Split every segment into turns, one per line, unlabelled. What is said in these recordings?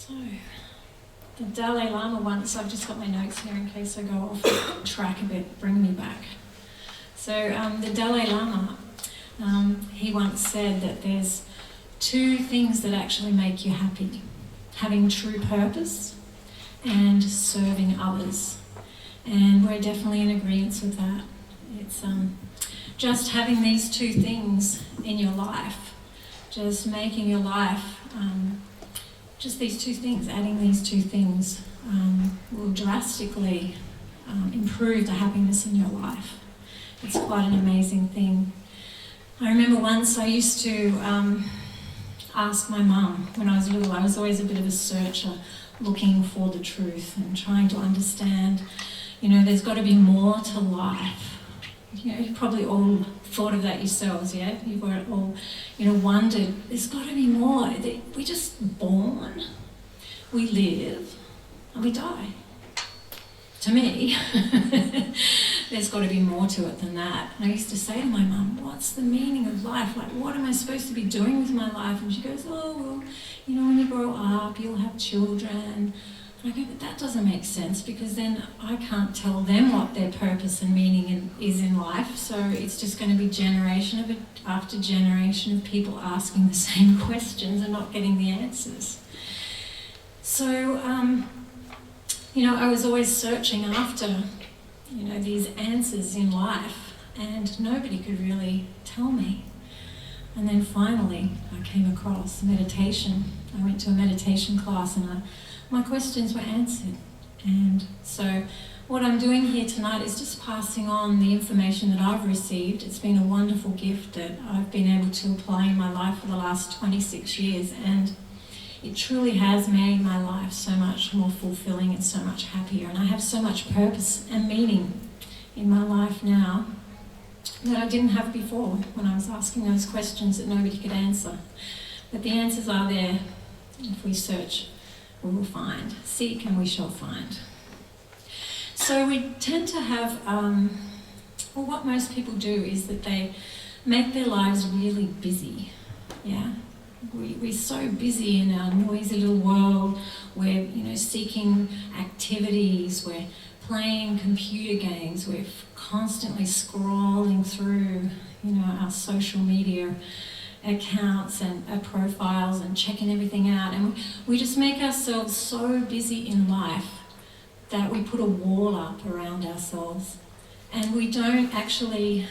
So, the Dalai Lama once, I've just got my notes here in case I go off track a bit, bring me back. So the Dalai Lama, he once said that there's two things that actually make you happy: having true purpose and serving others. And we're definitely in agreement with that. It's just having these two things in your life, just making your life, just these two things, adding these two things will drastically improve the happiness in your life. It's quite an amazing thing. I remember once I used to ask my mum when I was little. I was always a bit of a searcher, looking for the truth and trying to understand, there's got to be more to life. You've probably all thought of that yourselves, yeah? You've all, wondered, there's got to be more. We're just born, we live, and we die. To me, there's got to be more to it than that. And I used to say to my mum, what's the meaning of life? Like, what am I supposed to be doing with my life? And she goes, oh, well, when you grow up, you'll have children. And I go, but that doesn't make sense, because then I can't tell them what their purpose and meaning is in life. So it's just going to be generation after generation of people asking the same questions and not getting the answers. So, I was always searching after, these answers in life, and nobody could really tell me. And then finally, I came across meditation. I went to a meditation class, and my questions were answered. And so what I'm doing here tonight is just passing on the information that I've received. It's been a wonderful gift that I've been able to apply in my life for the last 26 years, and it truly has made my life so much more fulfilling and so much happier. And I have so much purpose and meaning in my life now that I didn't have before, when I was asking those questions that nobody could answer. But the answers are there. If we search, we will find. Seek and we shall find. So we tend to have, what most people do is that they make their lives really busy. Yeah? We're so busy in our noisy little world. We're, seeking activities. We're playing computer games. We're constantly scrolling through, our social media accounts and profiles and checking everything out. And we just make ourselves so busy in life that we put a wall up around ourselves. And we don't actually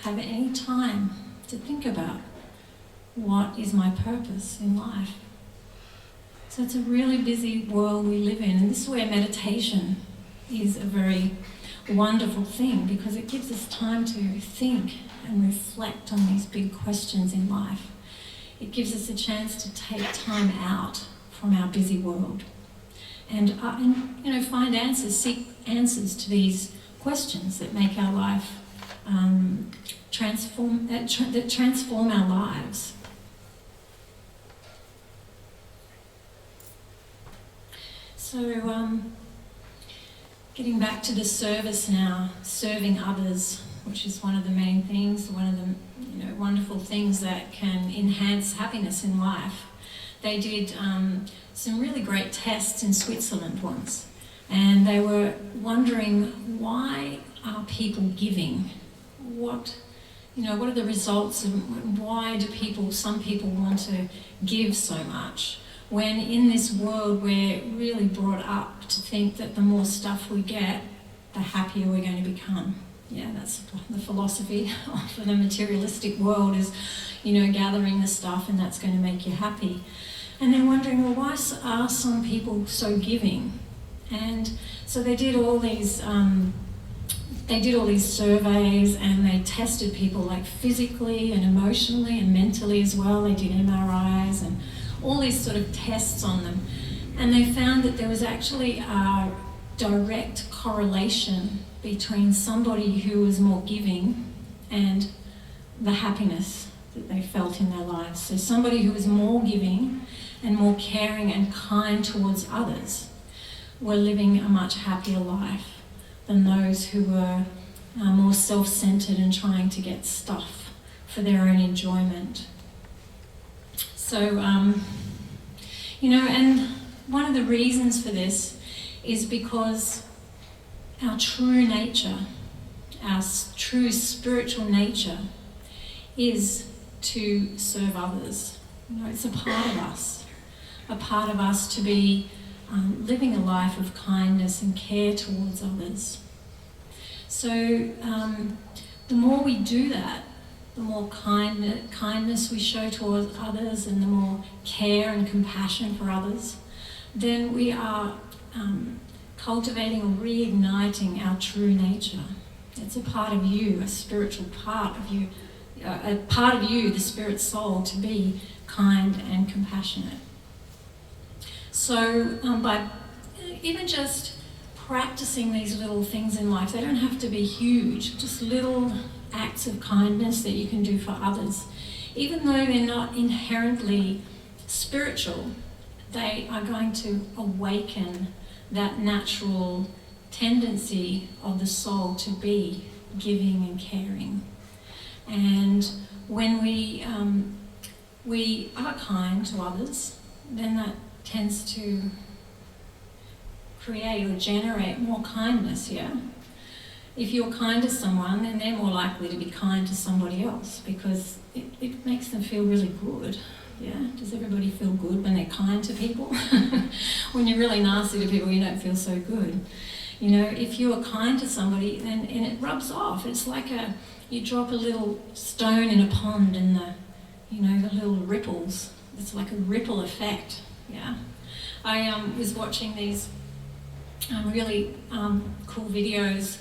have any time to think about, what is my purpose in life? So it's a really busy world we live in, and this is where meditation is a very wonderful thing, because it gives us time to think and reflect on these big questions in life. It gives us a chance to take time out from our busy world and find answers, seek answers to these questions that make our life that transform our lives. So, getting back to the service now, serving others, which is one of the main things, one of the wonderful things that can enhance happiness in life. They did some really great tests in Switzerland once, and they were wondering, why are people giving? What are the results, and why do some people want to give so much? When in this world we're really brought up to think that the more stuff we get, the happier we're going to become. Yeah, that's the philosophy of the materialistic world is, gathering the stuff and that's going to make you happy. And then wondering, well, why are some people so giving? And so they did all these surveys, and they tested people like physically and emotionally and mentally as well. They did MRIs and all these sort of tests on them, and they found that there was actually a direct correlation between somebody who was more giving and the happiness that they felt in their lives. So somebody who was more giving and more caring and kind towards others were living a much happier life than those who were more self-centered and trying to get stuff for their own enjoyment. So, and one of the reasons for this is because our true nature, our true spiritual nature, is to serve others. You know, it's a part of us to be living a life of kindness and care towards others. So the more we do that, the more kindness we show towards others and the more care and compassion for others, then we are cultivating or reigniting our true nature. It's a part of you, a spiritual part of you, a part of you, the spirit soul, to be kind and compassionate. So by even just practicing these little things in life, they don't have to be huge, just little acts of kindness that you can do for others. Even though they're not inherently spiritual, they are going to awaken that natural tendency of the soul to be giving and caring. And when we are kind to others, then that tends to create or generate more kindness, yeah? If you're kind to someone, then they're more likely to be kind to somebody else because it makes them feel really good, yeah? Does everybody feel good when they're kind to people? When you're really nasty to people, you don't feel so good. You know, if you are kind to somebody, then and it rubs off. It's like you drop a little stone in a pond and the little ripples. It's like a ripple effect, yeah? I was watching these really cool videos.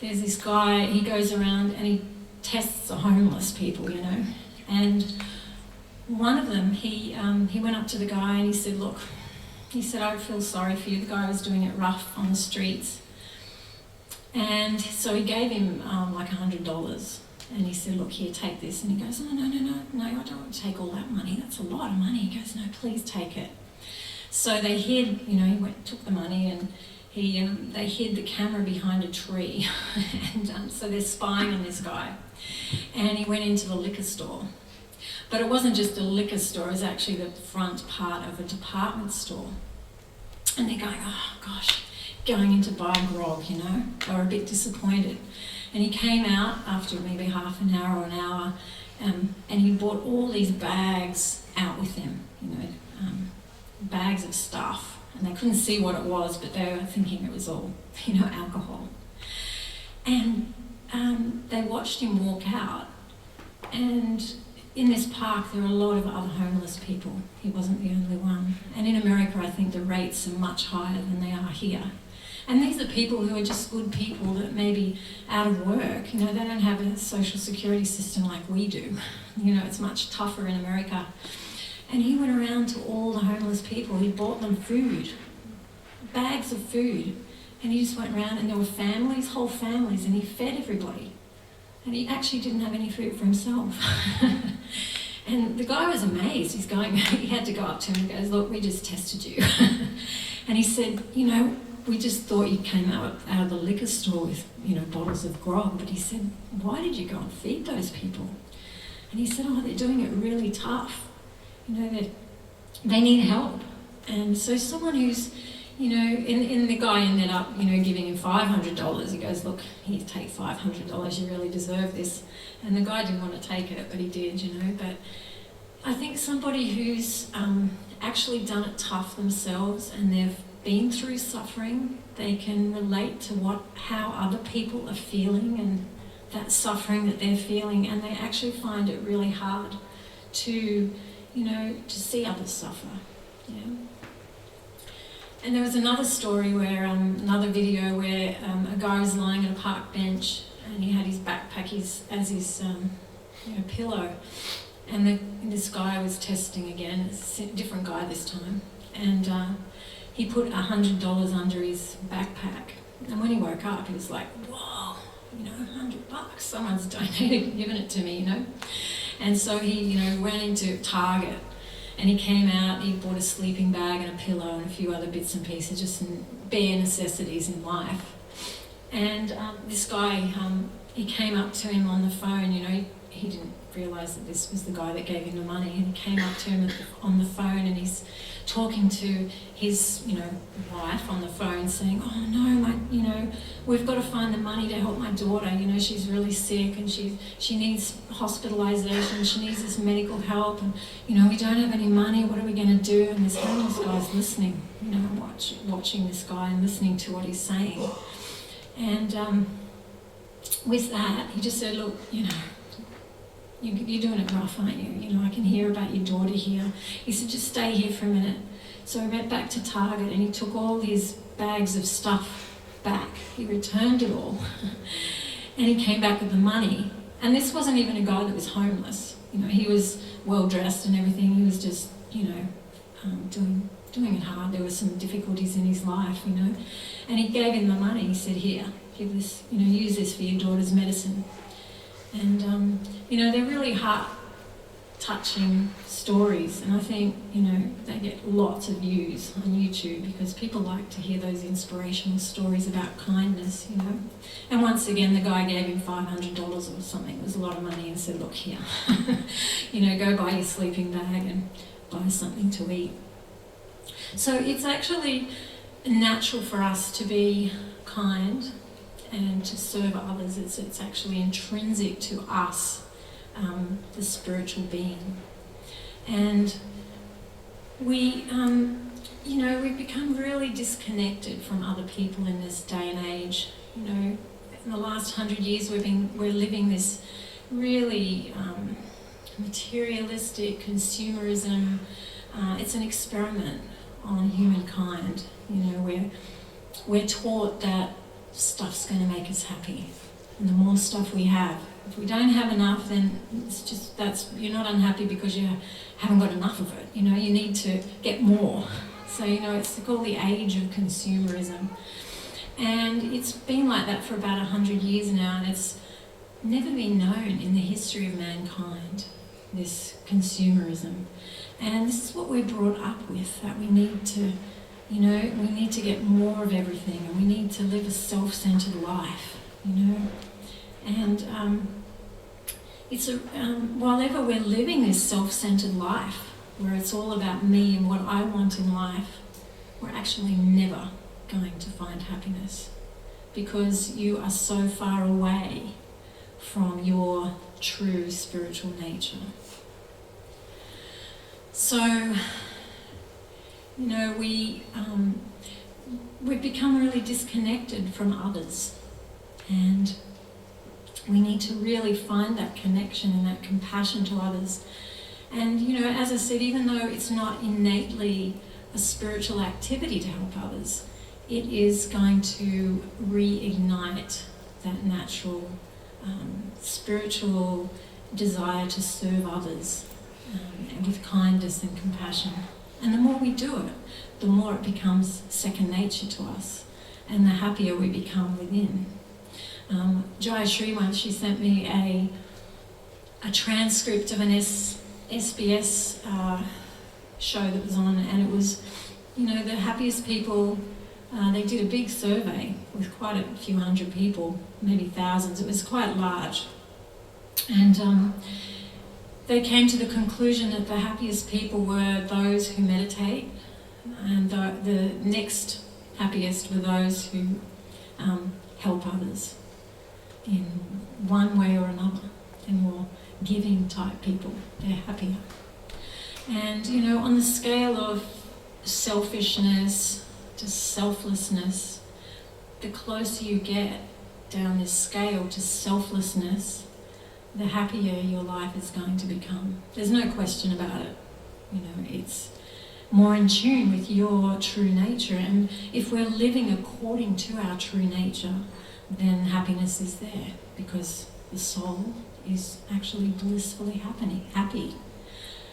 There's this guy, he goes around and he tests the homeless people, you know. And one of them, he went up to the guy and he said, look, I feel sorry for you. The guy was doing it rough on the streets. And so he gave him like $100. And he said, look, here, take this. And he goes, no, I don't want to take all that money. That's a lot of money. He goes, no, please take it. So they hid, he took the money and they hid the camera behind a tree. And so they're spying on this guy. And he went into the liquor store. But it wasn't just a liquor store, it was actually the front part of a department store. And they're going, oh gosh, going in to buy grog, They were a bit disappointed. And he came out after maybe half an hour or an hour, and he brought all these bags out with him, bags of stuff. And they couldn't see what it was, but they were thinking it was all, alcohol. And they watched him walk out, and in this park there were a lot of other homeless people. He wasn't the only one. And in America I think the rates are much higher than they are here. And these are people who are just good people that may be out of work. They don't have a social security system like we do. It's much tougher in America. And he went around to all the homeless people. He bought them food, bags of food. And he just went around and there were families, whole families, and he fed everybody. And he actually didn't have any food for himself. And the guy was amazed. He had to go up to him and goes, look, we just tested you. And he said, we just thought you came out of the liquor store with, bottles of grog. But he said, why did you go and feed those people? And he said, they're doing it really tough. They need help. And so someone who's, and the guy ended up, giving him $500. He goes, look, here, take $500. You really deserve this. And the guy didn't want to take it, but he did, But I think somebody who's actually done it tough themselves and they've been through suffering, they can relate to how other people are feeling and that suffering that they're feeling, and they actually find it really hard to see others suffer. Yeah. And there was another story where, another video where a guy was lying on a park bench and he had his backpack as his pillow, and this guy was testing again, a different guy this time, and he put $100 under his backpack, and when he woke up he was like, whoa, $100, someone's given it to me, And so he, went into Target and he came out, he bought a sleeping bag and a pillow and a few other bits and pieces, just bare necessities in life. And this guy, he came up to him on the phone, he didn't realise that this was the guy that gave him the money, and he came up to him on the phone, and he's talking to his, wife on the phone, saying, "Oh no, we've got to find the money to help my daughter. She's really sick, and she needs hospitalisation. She needs this medical help, and we don't have any money. What are we going to do?" And this homeless guy's listening, watching this guy and listening to what he's saying, and with that, he just said, "Look, you're doing it rough, aren't you? I can hear about your daughter here." He said, "Just stay here for a minute." So he went back to Target and he took all his bags of stuff back. He returned it all. And he came back with the money. And this wasn't even a guy that was homeless. He was well dressed and everything. He was just, doing it hard. There were some difficulties in his life, And he gave him the money. He said, "Here, give this, use this for your daughter's medicine." And, they're really heart-touching stories. And I think, they get lots of views on YouTube because people like to hear those inspirational stories about kindness, And once again, the guy gave him $500 or something. It was a lot of money, and said, "Look here, go buy your sleeping bag and buy something to eat." So it's actually natural for us to be kind and to serve others. It's actually intrinsic to us, the spiritual being. And we, we've become really disconnected from other people in this day and age. In the last 100 years we're living this really materialistic consumerism. It's an experiment on humankind. We're taught that stuff's going to make us happy, and the more stuff we have, if we don't have enough, then you're not unhappy because you haven't got enough of it. You need to get more. So it's called the age of consumerism, and it's been like that for about 100 years now, and it's never been known in the history of mankind, this consumerism. And this is what we're brought up with, that we need to we need to get more of everything, and we need to live a self-centered life, And it's while ever we're living this self-centered life, where it's all about me and what I want in life, we're actually never going to find happiness, because you are so far away from your true spiritual nature. So, we've become really disconnected from others, and we need to really find that connection and that compassion to others. And as I said, even though it's not innately a spiritual activity to help others, it is going to reignite that natural spiritual desire to serve others, and with kindness and compassion. And the more we do it, the more it becomes second nature to us, and the happier we become within. Jaya Shri once, she sent me a transcript of an SBS show that was on, and it was, the happiest people. They did a big survey with quite a few hundred people, maybe thousands. It was quite large, and they came to the conclusion that the happiest people were those who meditate, and the next happiest were those who help others in one way or another. They're more giving type people, they're happier. And on the scale of selfishness to selflessness, the closer you get down this scale to selflessness, the happier your life is going to become. There's no question about it. It's more in tune with your true nature. And if we're living according to our true nature, then happiness is there, because the soul is actually blissfully happy.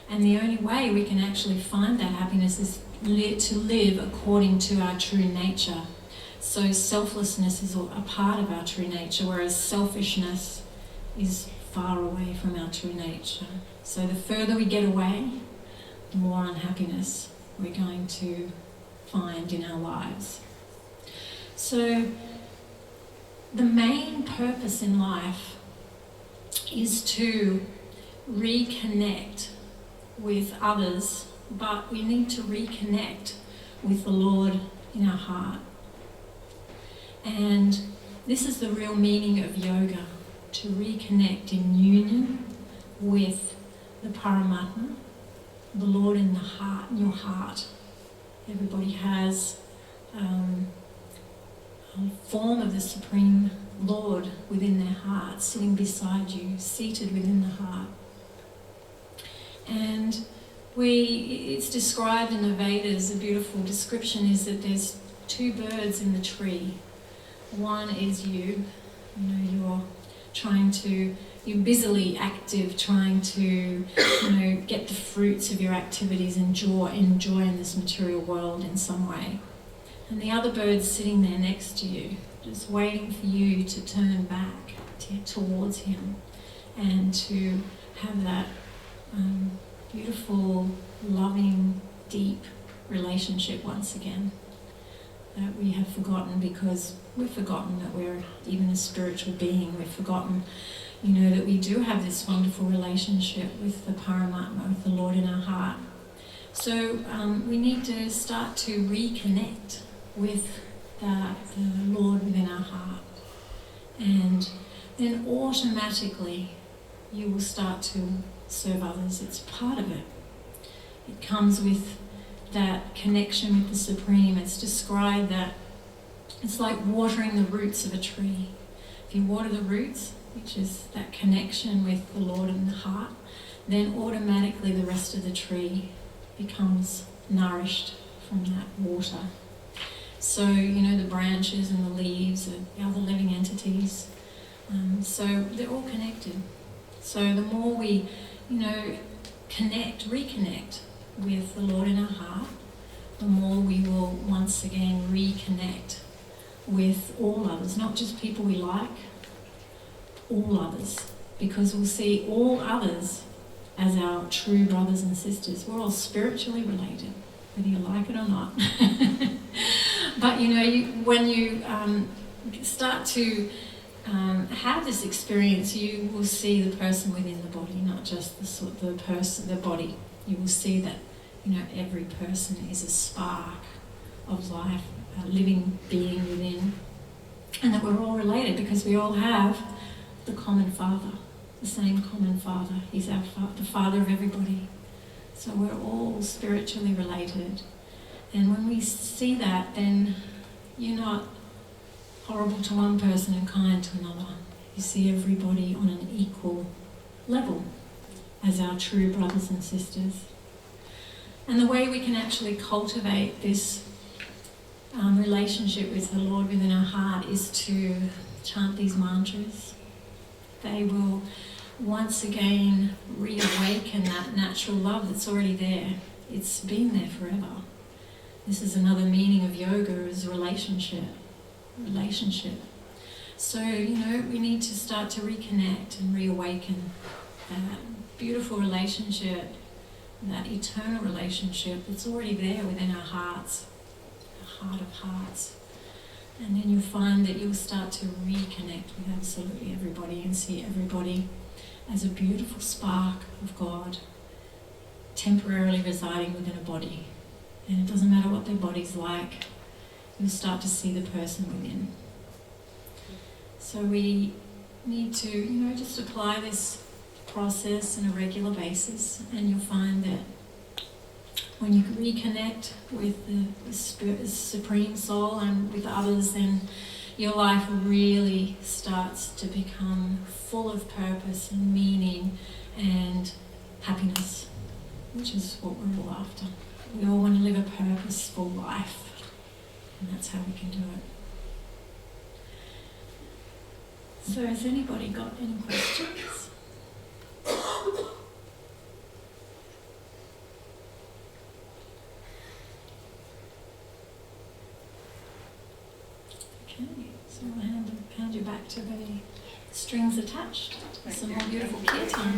And the only way we can actually find that happiness is to live according to our true nature. So selflessness is a part of our true nature, whereas selfishness is far away from our true nature. So the further we get away, the more unhappiness we're going to find in our lives. So the main purpose in life is to reconnect with others, but we need to reconnect with the Lord in our heart. And this is the real meaning of yoga, to reconnect in union with the Paramatma, the Lord in the heart, in your heart. Everybody has a form of the Supreme Lord within their heart, sitting beside you, seated within the heart. And it's described in the Vedas, a beautiful description is that there's two birds in the tree. One is you're busily active, trying to, get the fruits of your activities, enjoy in this material world in some way. And the other bird's sitting there next to you, just waiting for you to turn back towards him and to have that beautiful, loving, deep relationship once again that we have forgotten, because we've forgotten that we're even a spiritual being. We've forgotten, that we do have this wonderful relationship with the Paramatma, with the Lord in our heart. So we need to start to reconnect with the Lord within our heart. And then automatically you will start to serve others. It's part of it. It comes with that connection with the Supreme. It's described that it's like watering the roots of a tree. If you water the roots, which is that connection with the Lord in the heart, then automatically the rest of the tree becomes nourished from that water. So, the branches and the leaves and the other living entities. So they're all connected. So the more we, reconnect with the Lord in our heart, the more we will once again reconnect with all others, not just people we like, all others, because we'll see all others as our true brothers and sisters. We're all spiritually related, whether you like it or not. But when you start to have this experience, you will see the person within the body, not just the body. You will see that every person is a spark of life, a living being within, and that we're all related because we all have the common Father, the same common Father. He's the Father of everybody. So we're all spiritually related. And when we see that, then you're not horrible to one person and kind to another. You see everybody on an equal level as our true brothers and sisters. And the way we can actually cultivate this relationship with the Lord within our heart is to chant these mantras. They will once again reawaken that natural love that's already there. It's been there forever. This is another meaning of yoga, is relationship. So, we need to start to reconnect and reawaken that beautiful relationship, that eternal relationship that's already there within our hearts, our heart of hearts. And then you'll find that you'll start to reconnect with absolutely everybody and see everybody as a beautiful spark of God temporarily residing within a body. And it doesn't matter what their body's like, you'll start to see the person within. So we need to, just apply this process on a regular basis, and you'll find that when you reconnect with the Spirit, the Supreme Soul, and with others, then your life really starts to become full of purpose and meaning and happiness, which is what we're all after. We all want to live a purposeful life, and that's how we can do it. So has anybody got any questions? Okay, so I'll hand you back to the strings attached. Some more beautiful kirtan.